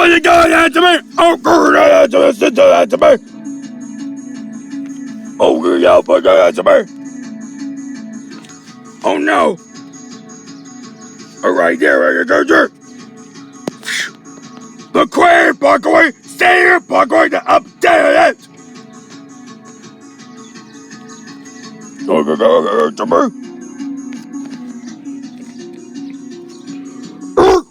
what you going at to me? Oh, good, that to me. Oh, yeah, put that to me. Oh, no. All right, there, you go, sir. The Queen, Parkway, stay here, Parkway, to update it. Go, to me.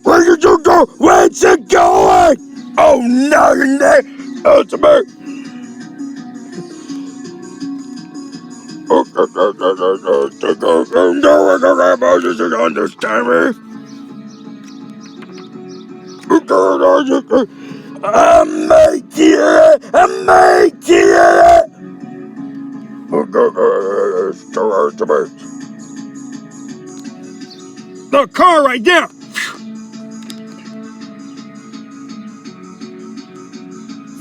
Where did you go? Where's it going? Oh, no, you're not. Oh, to me. No, understand me. I'm making it. The car right there.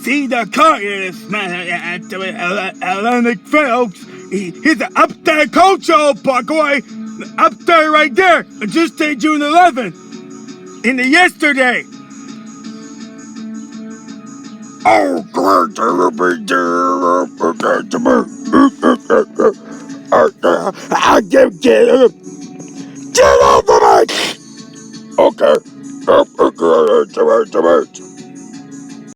See the car is man at the Atlantic Phelps. He's an upstairs coach, old Parkway. Upstairs right there. Just say June 11th. In the yesterday. Oh, God, get over me! Okay.